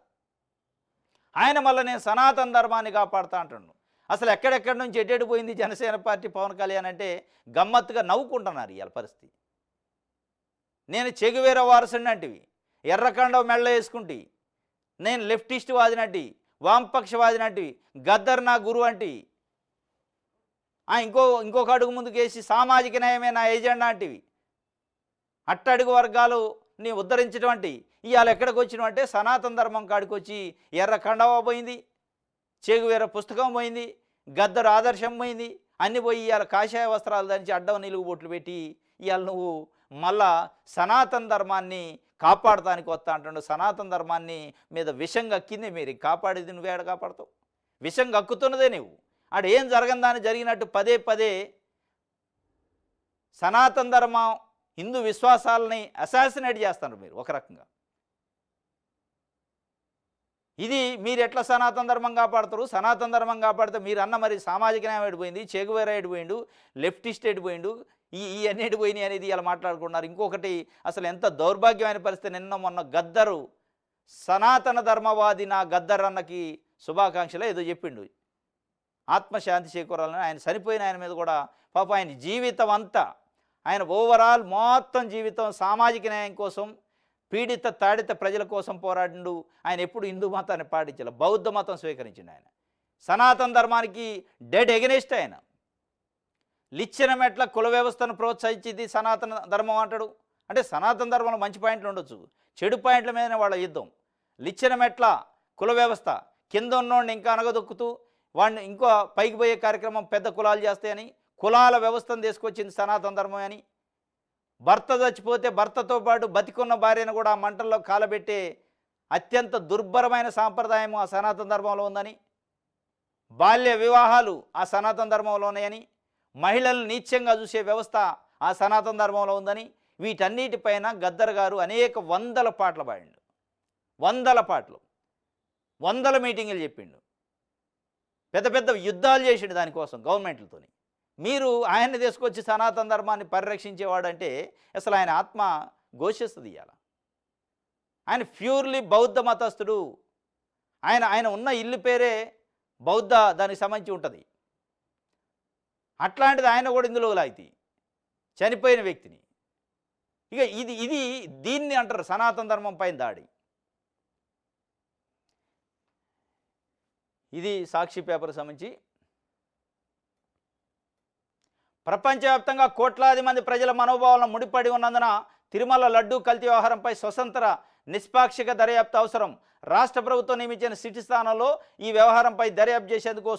B: ఆయన మళ్ళీ నేను సనాతన ధర్మాన్ని కాపాడుతా అంటున్నాను. అసలు ఎక్కడెక్కడి నుంచి ఎటెడు పోయింది జనసేన పార్టీ పవన్ కళ్యాణ్ అంటే గమ్మత్తుగా నవ్వుకుంటున్నారు ఇవాళ పరిస్థితి. నేను చెగువేర వారసుని అంటివి, ఎర్రకండవ మెళ్ళ వేసుకుంటి, నేను లెఫ్టిస్ట్ వాదినట్టి, వామపక్షవాదినట్టివి, గద్దర్ నా గురువు అంటివి, ఇంకొక అడుగు ముందుకేసి సామాజిక న్యాయమే నా ఏజెండా అంటివి. అట్టడుగు వర్గాలుని ఉద్ధరించినటువంటి ఇవాళ ఎక్కడికి వచ్చినవంటే సనాతన ధర్మం కాడికి వచ్చి ఎర్ర కండవా పోయింది, చేగువేర పుస్తకం పోయింది, గద్దరు ఆదర్శం పోయింది, అన్ని పోయి ఇవాళ కాషాయ వస్త్రాలు ధరించి అడ్డం నిలుగు బొట్లు పెట్టి ఇవాళ నువ్వు మళ్ళా సనాతన ధర్మాన్ని కాపాడటానికి వస్తా అంటుండు. సనాతన ధర్మాన్ని మీద విషం కక్కింది, మీరు కాపాడేది నువ్వేడ కాపాడుతావు? విషం కక్కుతున్నదే నువ్వు. ఆడ ఏం జరగని దాన్ని జరిగినట్టు పదే పదే సనాతన ధర్మం హిందూ విశ్వాసాలని అసాసినేట్ చేస్తారు మీరు ఒక రకంగా. ఇది మీరు ఎట్లా సనాతన ధర్మం కాపాడతారు? సనాతన ధర్మం కాపాడితే మీరు అన్న మరి సామాజిక న్యాయం ఎడిపోయింది, చెగువేరా ఎడిపోయిండు, లెఫ్టిస్ట్ ఎడిపోయిండు, ఇవన్నీ ఎడిపోయినాయి అనేది ఇలా మాట్లాడుకున్నారు. ఇంకొకటి అసలు ఎంత దౌర్భాగ్యమైన పరిస్థితి, నిన్న మొన్న గద్దరు సనాతన ధర్మవాది నా గద్దర్ అన్నకి శుభాకాంక్షలు ఏదో చెప్పిండు, ఆత్మశాంతి చేకూరాలని. ఆయన చనిపోయిన ఆయన మీద కూడా పాప ఆయన జీవితం అంతా, ఆయన ఓవరాల్ మొత్తం జీవితం సామాజిక న్యాయం కోసం, పీడిత తాడిత ప్రజల కోసం పోరాడిండు. ఆయన ఎప్పుడు హిందూ మతాన్ని పాటించాలి, బౌద్ధ మతం స్వీకరించిండు. ఆయన సనాతన ధర్మానికి డెడ్ ఎగనెస్ట్. ఆయన లిచ్చిన మెట్ల కుల వ్యవస్థను ప్రోత్సహించింది సనాతన ధర్మం అంటాడు. అంటే సనాతన ధర్మంలో మంచి పాయింట్లు ఉండొచ్చు, చెడు పాయింట్ల మీదనే వాళ్ళ యుద్ధం. లిచ్చిన మెట్ల కుల వ్యవస్థ కింద ఉన్నోడిని ఇంకా అనగదొక్కుతూ వాడిని ఇంకో పైకి పోయే కార్యక్రమం పెద్ద కులాలు చేస్తాయని కులాల వ్యవస్థను తీసుకొచ్చింది సనాతన ధర్మం అని. భర్త చచ్చిపోతే భర్తతో పాటు బతికున్న భార్యను కూడా ఆ మంటల్లో కాలబెట్టే అత్యంత దుర్భరమైన సాంప్రదాయం ఆ సనాతన ధర్మంలో ఉందని, బాల్య వివాహాలు ఆ సనాతన ధర్మంలో ఉన్నాయని, మహిళలను నీచ్యంగా చూసే వ్యవస్థ ఆ సనాతన ధర్మంలో ఉందని, వీటన్నిటిపైన గద్దర్ గారు అనేక వందల పాటలు పాడిండు, వందల పాటలు, వందల మీటింగులు చెప్పిండు, పెద్ద పెద్ద యుద్ధాలు చేసిండు దానికోసం గవర్నమెంట్లతోని. మీరు ఆయన్ని తీసుకొచ్చి సనాతన ధర్మాన్ని పరిరక్షించేవాడంటే అసలు ఆయన ఆత్మ ఘోషిస్తుంది ఇవాళ. ఆయన ప్యూర్లీ బౌద్ధ మతస్థుడు. ఆయన ఉన్న ఇల్లు పేరే బౌద్ధ దానికి సంబంధించి ఉంటుంది. అట్లాంటిది ఆయన కూడా ఇందులో లాగితే చనిపోయిన వ్యక్తిని. ఇక ఇది దీన్ని అంటారు సనాతన ధర్మం పైన దాడి. ఇది సాక్షి పేపర్ సంబంధించి. ప్రపంచవ్యాప్తంగా కోట్లాది మంది ప్రజల మనోభావాలను ముడిపడి ఉన్నందున తిరుమల లడ్డూ కల్తీ వ్యవహారంపై స్వతంత్ర నిష్పాక్షిక దర్యాప్తు అవసరం. రాష్ట్ర ప్రభుత్వం నియమించిన సిటీ స్థానంలో ఈ వ్యవహారంపై దర్యాప్తు చేసేందుకు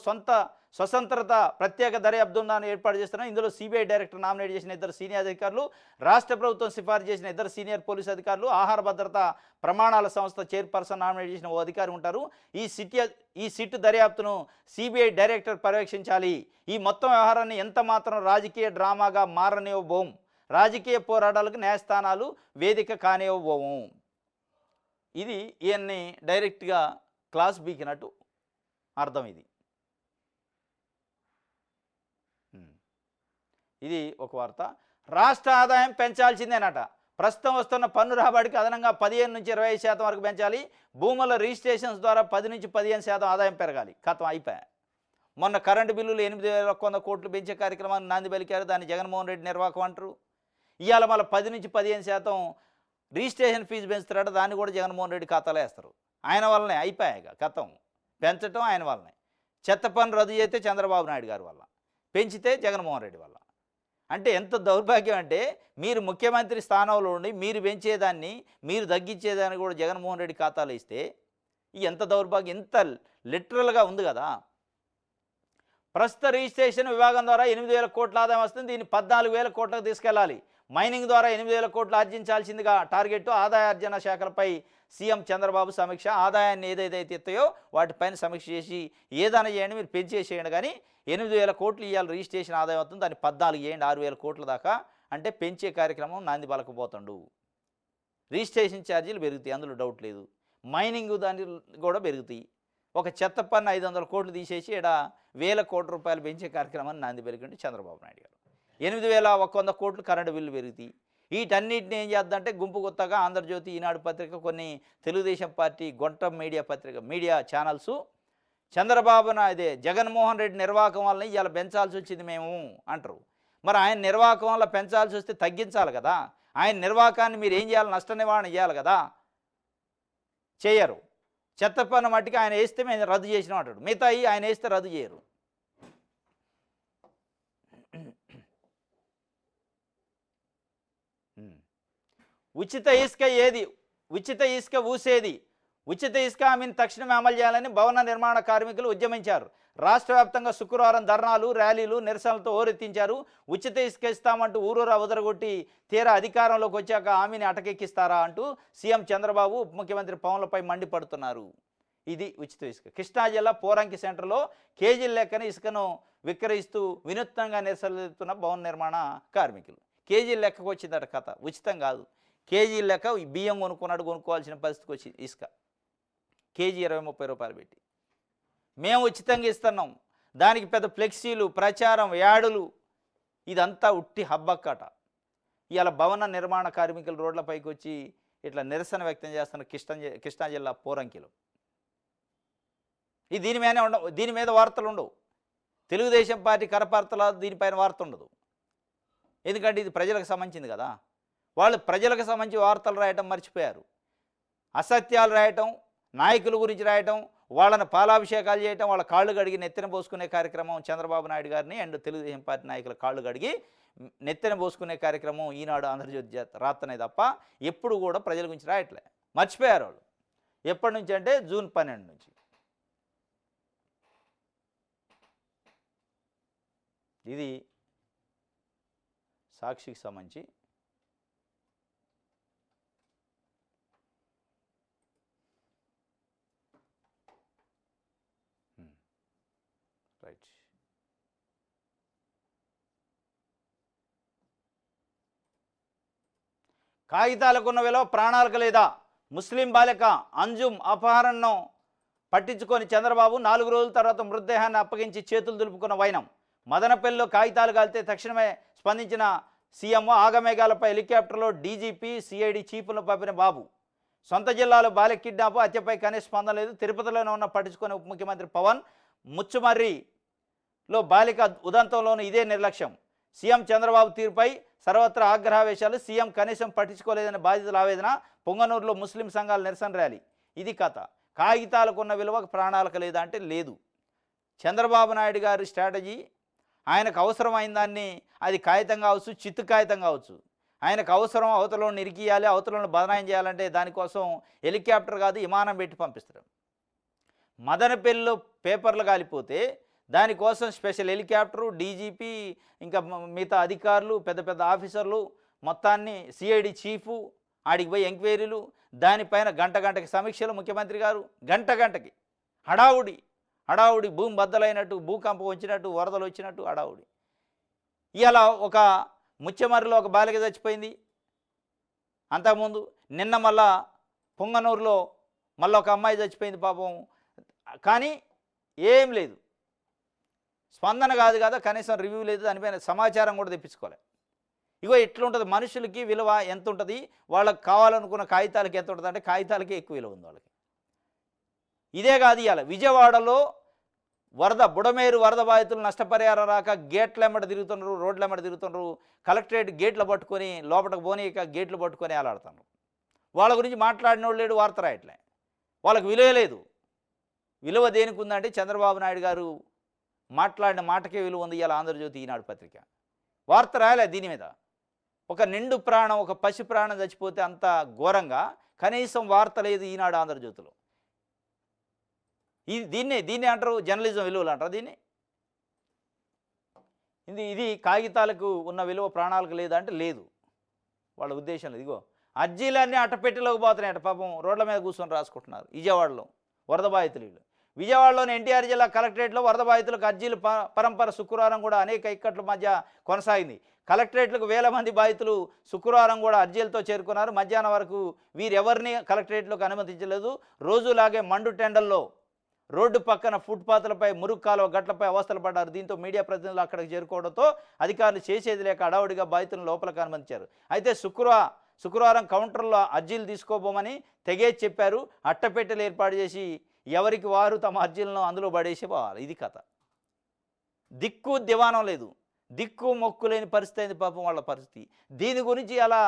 B: స్వతంత్రత ప్రత్యేక దర్యాప్తు బృందాన్ని ఏర్పాటు చేస్తున్నారు. ఇందులో సిబిఐ డైరెక్టర్ నామినేట్ చేసిన 2 సీనియర్ అధికారులు, రాష్ట్ర ప్రభుత్వం సిఫార్సు చేసిన 2 సీనియర్ పోలీసు అధికారులు, ఆహార భద్రతా ప్రమాణాల సంస్థ చైర్పర్సన్ నామినేట్ చేసిన ఓ అధికారి ఉంటారు. ఈ సిట్ దర్యాప్తును సిబిఐ డైరెక్టర్ పర్యవేక్షించాలి. ఈ మొత్తం వ్యవహారాన్ని ఎంత మాత్రం రాజకీయ డ్రామాగా మారనివ్వబోం, రాజకీయ పోరాటాలకు న్యాయస్థానాలు వేదిక కానివ్వబోము. ఇది ఈయన్ని డైరెక్ట్గా క్లాస్ బీకినట్టు అర్థం. ఇది ఒక వార్త. రాష్ట్ర ఆదాయం పెంచాల్సిందేనట. ప్రస్తుతం వస్తున్న పన్ను రాబడికి అదనంగా 15 నుంచి 25% వరకు పెంచాలి. భూముల రిజిస్ట్రేషన్స్ ద్వారా 10 నుంచి 15% ఆదాయం పెరగాలి. కథం అయిపోయా. మొన్న కరెంటు బిల్లులు 8,100 కోట్లు పెంచే కార్యక్రమాన్ని నాంది పలికారు. దాన్ని జగన్మోహన్ రెడ్డి నిర్వాహకం అంటారు. ఇవాళ మళ్ళీ 10 నుంచి 15% రిజిస్ట్రేషన్ ఫీజు పెంచుతారట. దాన్ని కూడా జగన్మోహన్ రెడ్డి ఖాతాలో వేస్తారు. ఆయన వల్లనే అయిపోయాక కథం. పెంచటం ఆయన వల్లనే. చెత్త పన్ను రద్దు చేస్తే చంద్రబాబు నాయుడు గారి వల్ల, పెంచితే జగన్మోహన్ రెడ్డి వల్ల. అంటే ఎంత దౌర్భాగ్యం అంటే మీరు ముఖ్యమంత్రి స్థానంలో ఉండి మీరు పెంచేదాన్ని మీరు తగ్గించేదాన్ని కూడా జగన్మోహన్ రెడ్డి ఖాతాలో ఇస్తే ఎంత దౌర్భాగ్యం, ఎంత లిటరల్గా ఉంది కదా. ప్రస్తుత రిజిస్ట్రేషన్ విభాగం ద్వారా 8,000 కోట్ల ఆదాయం వస్తుంది. దీన్ని 14,000 కోట్లకు తీసుకెళ్లాలి. మైనింగ్ ద్వారా 8,000 కోట్లు ఆర్జించాల్సిందిగా టార్గెట్. ఆదాయార్జన శాఖలపై సీఎం చంద్రబాబు సమీక్ష. ఆదాయాన్ని ఏదైతే ఎత్తాయో వాటిపైన సమీక్ష చేసి ఏదైనా చేయండి, మీరు పెంచేసేయండి. కానీ 8,000 కోట్లు ఇవాళ రిజిస్ట్రేషన్ ఆదాయం అవుతుంది, దాన్ని 14 చేయండి, 6,000 కోట్ల దాకా. అంటే పెంచే కార్యక్రమం నాంది పలకపోతుండు. రిజిస్ట్రేషన్ ఛార్జీలు పెరుగుతాయి, అందులో డౌట్ లేదు. మైనింగ్ దాన్ని కూడా పెరుగుతాయి. ఒక చెత్త పన్ను 500 కోట్లు తీసేసి ఇక్కడ 1,000 కోట్ల రూపాయలు పెంచే కార్యక్రమాన్ని నాంది పలికిండు చంద్రబాబు నాయుడు గారు. 8,100 కోట్లు కరెంటు బిల్లు పెరుగుతాయి. వీటన్నిటిని ఏం చేద్దంటే గుంపు కొత్తగా ఆంధ్రజ్యోతి, ఈనాడు పత్రిక, కొన్ని తెలుగుదేశం పార్టీ గొంట మీడియా ఛానల్స్ చంద్రబాబు నాయుడే జగన్మోహన్ రెడ్డి నిర్వాహకం వల్ల ఇవాళ పెంచాల్సి వచ్చింది మేము అంటారు. మరి ఆయన నిర్వాహకం వల్ల పెంచాల్సి వస్తే తగ్గించాలి కదా. ఆయన నిర్వాహకాన్ని మీరు ఏం చేయాలి, నష్ట నివారణ చేయాలి కదా. చేయరు. చెత్త పన్ను మట్టికి ఆయన వేస్తే మేము రద్దు చేసినాం అంటాడు. మిగతాయి ఆయన వేస్తే రద్దు చేయరు. ఉచిత ఇసుక ఏది? ఉచిత ఇసుక ఊసేది? ఉచిత ఇసుక హామీని తక్షణమే అమలు చేయాలని భవన నిర్మాణ కార్మికులు ఉద్యమించారు. రాష్ట్ర వ్యాప్తంగా శుక్రవారం ధర్నాలు, ర్యాలీలు, నిరసనలతో హోరెత్తించారు. ఉచిత ఇసుక ఇస్తామంటూ ఊరూరా ఉదరగొట్టి తీరా అధికారంలోకి వచ్చాక హామీని అటకెక్కిస్తారా అంటూ సీఎం చంద్రబాబు, ఉప ముఖ్యమంత్రి పవన్లపై మండిపడుతున్నారు. ఇది ఉచిత ఇసుక. కృష్ణా జిల్లా పోరంకి సెంటర్లో కేజీల లెక్కన ఇసుకను విక్రయిస్తూ వినూత్నంగా నిరసనలుతున్న భవన నిర్మాణ కార్మికులు. కేజీల లెక్కకు వచ్చిందట కథ. ఉచితం కాదు, కేజీల లెక్క బియ్యం కొనుక్కోవాల్సిన పరిస్థితికి వచ్చింది. ఇసుక కేజీ 20-30 రూపాయలు పెట్టి మేము ఉచితంగా ఇస్తున్నాం. దానికి పెద్ద ఫ్లెక్సీలు, ప్రచారం, యాడులు, ఇదంతా ఉట్టి హబ్బక్కట. ఇవాళ భవన నిర్మాణ కార్మికులు రోడ్లపైకి వచ్చి ఇట్లా నిరసన వ్యక్తం చేస్తున్న కృష్ణా జిల్లా పోరంకిలో. దీని మీద వార్తలు ఉండవు. తెలుగుదేశం పార్టీ కరపర్తల దీనిపైన వార్త ఉండదు. ఎందుకంటే ఇది ప్రజలకు సంబంధించింది కదా. వాళ్ళు ప్రజలకు సంబంధించి వార్తలు రాయటం మర్చిపోయారు. అసత్యాలు రాయటం, నాయకుల గురించి రాయటం, వాళ్ళని పాలాభిషేకాలు చేయటం, వాళ్ళ కాళ్ళు కడిగి నెత్తిన పోసుకునే కార్యక్రమం చంద్రబాబు నాయుడు గారిని అండ్ తెలుగుదేశం పార్టీ నాయకుల కాళ్ళు కడిగి నెత్తిన పోసుకునే కార్యక్రమం ఈనాడు, ఆంధ్రజ్యోతి రాత్తనే తప్ప ఎప్పుడు కూడా ప్రజల గురించి రాయట్లే. మర్చిపోయారు వాళ్ళు. ఎప్పటి నుంచి అంటే జూన్ 12 నుంచి. ఇది సాక్షికి సంబంధించి రైట్. కాగితాలకున్న విలువ ప్రాణాలకు లేదా? ముస్లిం బాలిక అంజుమ్ అపహరణను పట్టించుకొని చంద్రబాబు 4 రోజుల తర్వాత మృతదేహాన్ని అప్పగించి చేతులు దులుపుకున్న వైనం. మదనపల్లిలో కాగితాలు కాలితే తక్షణమే స్పందించిన సీఎం ఆగమేఘాలపై హెలికాప్టర్లో డీజీపీ, సిఐడి చీఫ్లను పంపిన బాబు. సొంత జిల్లాలో బాలిక కిడ్నాప్ హత్యపై కనీస స్పందన లేదు. తిరుపతిలోనే ఉన్న పట్టించుకునే ఉప ముఖ్యమంత్రి పవన్. ముచ్చుమర్రిలో బాలిక ఉదంతంలోనూ ఇదే నిర్లక్ష్యం. సీఎం చంద్రబాబు తీరుపై సర్వత్రా ఆగ్రహావేశాలు. సీఎం కనీసం పట్టించుకోలేదని బాధితుల ఆవేదన. పొంగనూరులో ముస్లిం సంఘాల నిరసన ర్యాలీ. ఇది కథ. కాగితాలకున్న విలువ ప్రాణాలకు లేదా అంటే లేదు. చంద్రబాబు నాయుడు గారి స్ట్రాటజీ, ఆయనకు అవసరమైన దాన్ని, అది కాగితం కావచ్చు, చిత్తు కాగితం కావచ్చు, ఆయనకు అవసరం అవతలను నిరికియాలి, అవతలను బదనాయం చేయాలంటే దానికోసం హెలికాప్టర్ కాదు విమానం పెట్టి పంపిస్తారు. మదనపల్లిలో పేపర్లు కాలిపోతే దానికోసం స్పెషల్ హెలికాప్టరు, డీజీపీ, ఇంకా మిగతా అధికారులు, పెద్ద పెద్ద ఆఫీసర్లు, మొత్తాన్ని సిఐడి చీఫు ఆడికి పోయి ఎంక్వైరీలు, దానిపైన గంటకి సమీక్షలు. ముఖ్యమంత్రి గారు గంటకి హడావుడి, భూమి బద్దలైనట్టు, భూకంపం వచ్చినట్టు, వరదలు వచ్చినట్టు హడావుడి. ఇలా ఒక ముచ్చెమర్రిలో ఒక బాలిక చచ్చిపోయింది. అంతకుముందు నిన్న మళ్ళా పొంగనూరులో మళ్ళీ ఒక అమ్మాయి చచ్చిపోయింది పాపం. కానీ ఏం లేదు, స్పందన కాదు కదా, కనీసం రివ్యూ లేదు, దానిపైన సమాచారం కూడా తెప్పించుకోలే. ఇగో ఎట్లుంటుంది మనుషులకి విలువ ఎంత ఉంటుంది, వాళ్ళకి కావాలనుకున్న కాగితాలకి ఎంత ఉంటుంది అంటే కాగితాలకే ఎక్కువ విలువ ఉంది వాళ్ళకి. ఇదే కాదు, ఇవాళ విజయవాడలో బుడమేరు వరద బాధితులు నష్టపరిహారం రాక గేట్లెమ్మట తిరుగుతున్నారు, రోడ్లెమ్మట తిరుగుతున్నారు. కలెక్టరేట్ గేట్లు పట్టుకొని లోపలికి పోనీక గేట్లు పట్టుకొని అలాడుతున్నారు. వాళ్ళ గురించి మాట్లాడిన వాళ్ళు లేడు, వార్త రాయట్లే. వాళ్ళకి విలువ లేదు. విలువ దేనికి ఉందంటే చంద్రబాబు నాయుడు గారు మాట్లాడిన మాటకే విలువ ఉంది. ఇలా ఆంధ్రజ్యోతి, ఈనాడు పత్రిక వార్త రాయలే దీని మీద. ఒక నిండు ప్రాణం, ఒక పసి ప్రాణం చచ్చిపోతే అంత ఘోరంగా కనీసం వార్త లేదు ఈనాడు, ఆంధ్రజ్యోతిలో. దీన్నే అంటారు జర్నలిజం విలువలు అంటారు దీన్ని. ఇది కాగితాలకు ఉన్న విలువ ప్రాణాలకు లేదా అంటే లేదు. వాళ్ళ ఉద్దేశం లేదు. ఇగో అర్జీలన్నీ అట్టపెట్టెలోకి పోతున్నాయట. పాపం రోడ్ల మీద కూర్చొని రాసుకుంటున్నారు విజయవాడలో వరద బాధితులు. విజయవాడలోని ఎన్టీఆర్ జిల్లా కలెక్టరేట్లో వరద బాధితులకు అర్జీలు పరంపర శుక్రవారం కూడా అనేక ఇక్కట్ల మధ్య కొనసాగింది. కలెక్టరేట్లకు వేల మంది బాధితులు శుక్రవారం కూడా అర్జీలతో చేరుకున్నారు. మధ్యాహ్నం వరకు వీరెవరిని కలెక్టరేట్లోకి అనుమతించలేదు. రోజులాగే మండు టెండల్లో రోడ్డు పక్కన ఫుట్పాత్లపై, మురుగు కాలువ గట్లపై అవస్థలు పడ్డారు. దీంతో మీడియా ప్రతినిధులు అక్కడికి చేరుకోవడంతో అధికారులు చేసేది లేక హడావుడిగా బాధితులను లోపలికి అనుమతించారు. అయితే శుక్రవారం కౌంటర్లో అర్జీలు తీసుకోబోమని తెగేసి చెప్పారు. అట్టపెట్టెలు ఏర్పాటు చేసి ఎవరికి వారు తమ అర్జీలను అందులో పడేసి పోవాలి. ఇది కథ. దిక్కు దివానం లేదు, దిక్కు మొక్కు లేని పరిస్థితి అయింది పాపం వాళ్ళ పరిస్థితి. దీని గురించి అలా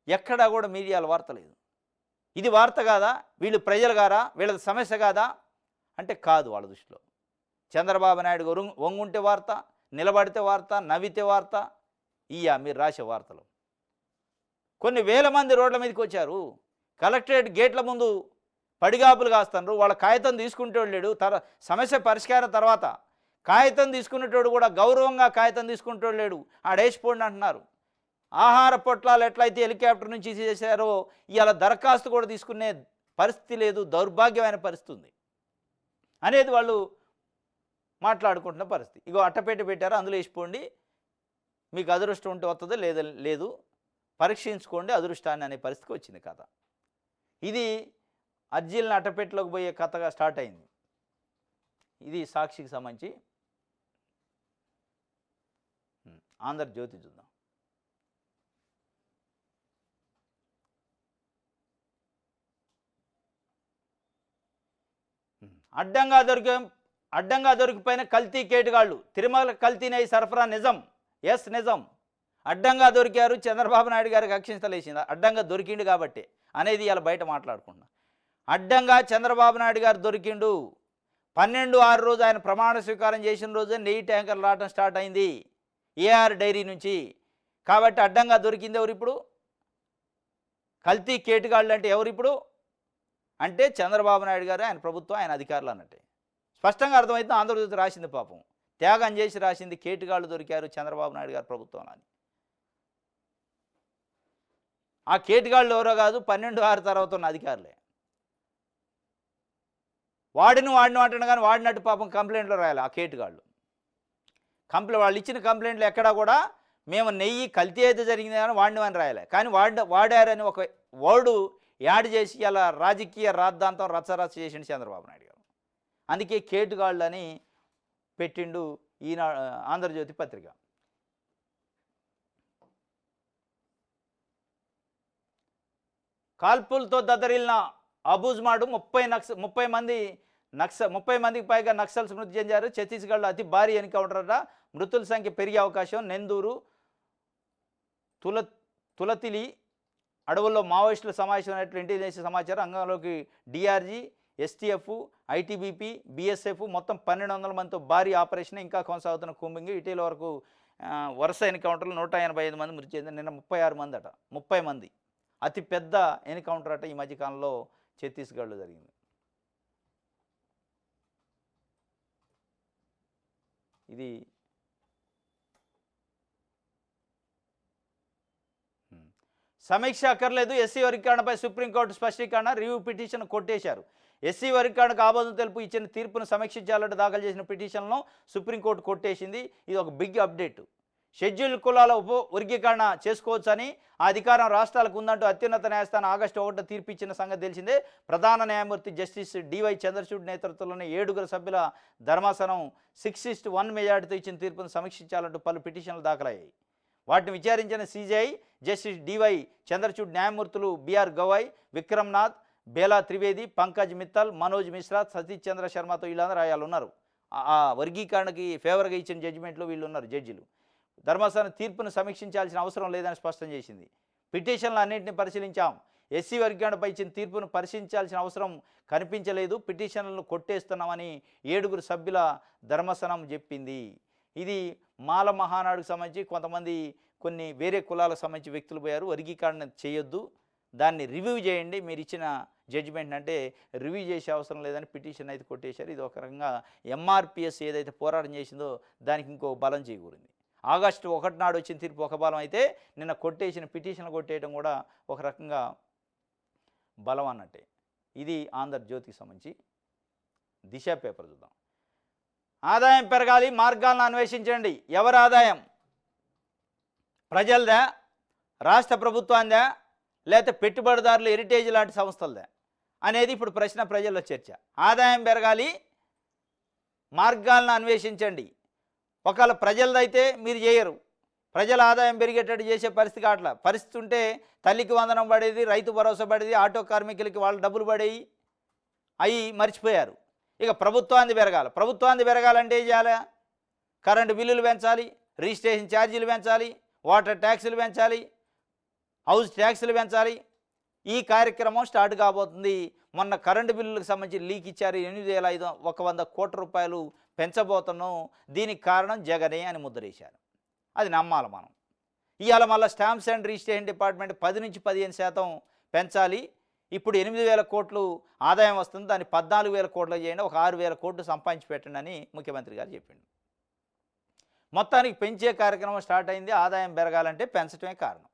B: ఎక్కడా కూడా మీడియాలో వార్త లేదు. ఇది వార్త కాదా? వీళ్ళు ప్రజలు గారా? వీళ్ళది సమస్య కాదా అంటే కాదు. వాళ్ళ దృష్టిలో చంద్రబాబు నాయుడు వంగుంటే వార్త, నిలబడితే వార్త, నవ్వితే వార్త, మీరు రాసే వార్తలు. కొన్ని వేల మంది రోడ్ల మీదకి వచ్చారు. కలెక్టరేట్ గేట్ల ముందు పడిగాపులు కాస్తున్నారు. వాళ్ళ కాగితం తీసుకుంటోడు లేడు. సమస్య పరిష్కారం తర్వాత కాగితం తీసుకునేటోడు కూడా గౌరవంగా కాగితం తీసుకుంటోడు లేడు. ఆడేసిపోండి అంటున్నారు. ఆహార పొట్లాలు ఎట్లయితే హెలికాప్టర్ నుంచి చేశారో ఇవాళ దరఖాస్తు కూడా తీసుకునే పరిస్థితి లేదు. దౌర్భాగ్యమైన పరిస్థితి ఉంది అనేది వాళ్ళు మాట్లాడుకుంటున్న పరిస్థితి. ఇగో అట్టపేట పెట్టారు, అందులో వేసిపోండి, మీకు అదృష్టం ఉంటే వస్తుందో లేదు పరీక్షించుకోండి అదృష్టాన్ని అనే పరిస్థితికి వచ్చింది కథ. ఇది అర్జీలను అట్టపెట్టలోకి పోయే కథగా స్టార్ట్ అయింది. ఇది సాక్షికి సంబంధించి. ఆంధ్రజ్యోతి చూద్దాం. అడ్డంగా దొరికిపోయిన కల్తీ కేటుగాళ్ళు. తిరుమల కల్తీనే సరఫరా నిజం. ఎస్ నిజం. అడ్డంగా దొరికారు. చంద్రబాబు నాయుడు గారికి అక్షింతలేసింది. అడ్డంగా దొరికిండు కాబట్టి అనేది ఇలా బయట మాట్లాడుకున్నా. అడ్డంగా చంద్రబాబు నాయుడు గారు దొరికిండు. 12/6 రోజు ఆయన ప్రమాణ స్వీకారం చేసిన రోజే నెయ్యి ట్యాంకర్లు రావడం స్టార్ట్ అయింది ఏఆర్ డైరీ నుంచి. కాబట్టి అడ్డంగా దొరికింది ఎవరు ఇప్పుడు? కల్తీ కేటుగాళ్ళు అంటే ఎవరు ఇప్పుడు? అంటే చంద్రబాబు నాయుడు గారు, ఆయన ప్రభుత్వం, ఆయన అధికారులు అన్నట్టే స్పష్టంగా అర్థమైతే. ఆంధ్రజ్యోతి రాసింది పాపం, త్యాగం చేసి రాసింది, కేటుగాళ్ళు దొరికారు చంద్రబాబు నాయుడు గారు ప్రభుత్వం అని. ఆ కేటుగాళ్ళు ఎవరో కాదు, 12/6 తర్వాత ఉన్న అధికారులే. వాడిని అంటున్నా కానీ వాడినట్టు పాపం కంప్లైంట్లో రాయాలి ఆ కేటుగాళ్ళు. వాళ్ళు ఇచ్చిన కంప్లైంట్లు ఎక్కడా కూడా మేము నెయ్యి కల్తీ అయితే జరిగింది కానీ వాడిని అని రాయాలి. కానీ వాడారని ఒక వర్డు యాడ్ చేసి అలా రాజకీయ రాద్ధాంతం రచ్చరచ్చ చేసిండు చంద్రబాబు నాయుడు గారు. అందుకే కేటుగాళ్ళు అని పెట్టిండు ఆంధ్రజ్యోతి పత్రిక. కాల్పులతో దద్దరిల్లిన అబూజ్మాడు 30 మందికి పైగా నక్సల్స్ మృతి చెందారు. ఛత్తీస్గఢ్లో అతి భారీ ఎన్కౌంటర్ అట. మృతుల సంఖ్య పెరిగే అవకాశం. నెందూరు తులతిలి అడవుల్లో మావోయిస్టుల సమావేశమైనట్లు ఇంటెలిజెన్స్ సమాచారం. అంగంలోకి డిఆర్జీ, ఎస్టీఎఫ్, ఐటీబీపీ, బీఎస్ఎఫ్ మొత్తం 1200 మందితో భారీ ఆపరేషన్ ఇంకా కొనసాగుతున్న కూంబింగ్. ఇటీవల వరకు వరుస ఎన్కౌంటర్లు 185 మంది మృతి చెందారు. నిన్న 36 మంది అట. 30 మంది. అతి పెద్ద ఎన్కౌంటర్ అట ఈ మధ్యకాలంలో ఛత్తీస్గఢ్లో జరిగింది. ఇది సమీక్ష అక్కర్లేదు. ఎస్సీ వర్గీకరణపై సుప్రీంకోర్టు స్పష్టీకరణ. రివ్యూ పిటిషన్ కొట్టేశారు. ఎస్సీ వర్గీకరణకు ఆమోదం తెలుపు ఇచ్చిన తీర్పును సమీక్షించాలంటూ దాఖలు చేసిన పిటిషన్లను సుప్రీంకోర్టు కొట్టేసింది. ఇది ఒక బిగ్ అప్డేట్. షెడ్యూల్ కులాల వర్గీకరణ చేసుకోవచ్చని ఆ అధికారం రాష్ట్రాలకు ఉందంటూ అత్యున్నత న్యాయస్థానం ఆగస్టు 1 తీర్పు ఇచ్చిన సంగతి తెలిసిందే. ప్రధాన న్యాయమూర్తి జస్టిస్ డివై చంద్రచూడ్ నేతృత్వంలోని 7 సభ్యుల ధర్మాసనం 6-1 మెజార్టీతో ఇచ్చిన తీర్పును సమీక్షించాలంటూ పలు పిటిషన్లు దాఖలయ్యాయి. వాటిని విచారించిన సిజేఐ జస్టిస్ డివై చంద్రచూడ్ న్యాయమూర్తులు బిఆర్ గవాయ్, విక్రమ్నాథ్, బేలా త్రివేది, పంకజ్ మిత్తల్, మనోజ్ మిశ్రా, సతీష్ చంద్ర శర్మతో వీళ్ళందరూ ఆయన ఉన్నారు. ఆ వర్గీకరణకి ఫేవర్గా ఇచ్చిన జడ్జిమెంట్లో వీళ్ళు ఉన్నారు జడ్జిలు. ధర్మాసనం తీర్పును సమీక్షించాల్సిన అవసరం లేదని స్పష్టం చేసింది. పిటిషన్లు అన్నింటినీ పరిశీలించాం. ఎస్సీ వర్గీకరణపై ఇచ్చిన తీర్పును పరిశీలించాల్సిన అవసరం కనిపించలేదు. పిటిషన్లను కొట్టేస్తున్నామని 7 సభ్యుల ధర్మాసనం చెప్పింది. ఇది మాల మహానాడుకు సంబంధించి కొంతమంది కొన్ని వేరే కులాలకు సంబంధించి వ్యక్తులు పోయారు. వర్గీకరణ చేయొద్దు, దాన్ని రివ్యూ చేయండి, మీరు ఇచ్చిన జడ్జిమెంట్ అంటే రివ్యూ చేసే అవసరం లేదని పిటిషన్ అయితే కొట్టేశారు. ఇది ఒక రకంగా ఎంఆర్పిఎస్ ఏదైతే పోరాటం చేసిందో దానికి ఇంకో బలం చేకూరింది. ఆగస్టు 1 నాడు వచ్చిన తీర్పు ఒక బలం అయితే నిన్న కొట్టేసిన పిటిషన్లు కొట్టేయడం కూడా ఒక రకంగా బలం అన్నట్టే. ఇది ఆంధ్రజ్యోతికి సంబంధించి. దిశ పేపర్ చూద్దాం. ఆదాయం పెరగాలి, మార్గాలను అన్వేషించండి. ఎవరి ఆదాయం? ప్రజలదా, రాష్ట్ర ప్రభుత్వాందా, లేకపోతే పెట్టుబడిదారులు, హెరిటేజ్ లాంటి సంస్థలదా అనేది ఇప్పుడు ప్రశ్న, ప్రజల్లో చర్చ. ఆదాయం పెరగాలి, మార్గాలను అన్వేషించండి. ఒకవేళ ప్రజలదైతే మీరు చేయరు. ప్రజల ఆదాయం పెరిగేటట్టు చేసే పరిస్థితి కావట్లా. పరిస్థితి ఉంటే తల్లికి వందనం పడేది, రైతు భరోసా పడేది, ఆటో కార్మికులకి వాళ్ళ డబ్బులు పడేవి, అవి మర్చిపోయారు. ఇక ప్రభుత్వాన్ని పెరగాలంటే ఏం చేయాలి? కరెంటు బిల్లులు పెంచాలి, రిజిస్ట్రేషన్ ఛార్జీలు పెంచాలి, వాటర్ ట్యాక్సులు పెంచాలి, హౌస్ ట్యాక్సులు పెంచాలి. ఈ కార్యక్రమం స్టార్ట్ కాబోతుంది. మొన్న కరెంటు బిల్లులకు సంబంధించి లీక్ ఇచ్చారు. 8,100 కోట్ల రూపాయలు పెంచబోతున్నాం. దీనికి కారణం జగనే అని ముద్రేశారు. అది నమ్మాలి మనం. ఇవాళ మళ్ళీ స్టాంప్స్ అండ్ రిజిస్ట్రేషన్ డిపార్ట్మెంట్ 10 నుంచి 15% పెంచాలి, ఇప్పుడు 8,000 కోట్లు ఆదాయం వస్తుంది, దాన్ని 14,000 కోట్లు చేయండి, ఒక 6,000 కోట్లు సంపాదించి పెట్టండి అని ముఖ్యమంత్రి గారు చెప్పిండు. మొత్తానికి పెంచే కార్యక్రమం స్టార్ట్ అయింది. ఆదాయం పెరగాలంటే పెంచడమే కారణం,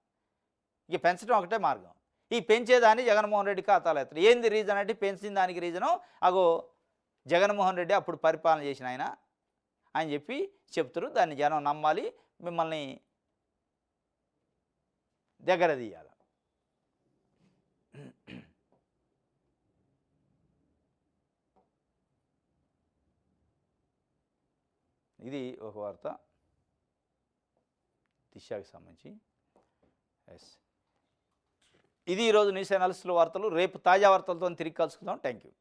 B: ఇక పెంచడం ఒకటే మార్గం. ఈ పెంచేదాన్ని జగన్మోహన్ రెడ్డి ఖాతాలో ఎత్తారు. ఏంది రీజన్ అంటే పెంచిన దానికి రీజను అగో జగన్మోహన్ రెడ్డి అప్పుడు పరిపాలన చేసిన ఆయన అని చెప్పి చెప్తారు. దాన్ని జనం నమ్మాలి, మిమ్మల్ని దగ్గర తీయాలి. ఇది ఒక వార్త దిశకి సంబంధించి. ఎస్, ఇది ఈరోజు న్యూస్ అనాలిసిస్లో వార్తలు. రేపు తాజా వార్తలతో తిరిగి కలుసుకుందాం. Thank you.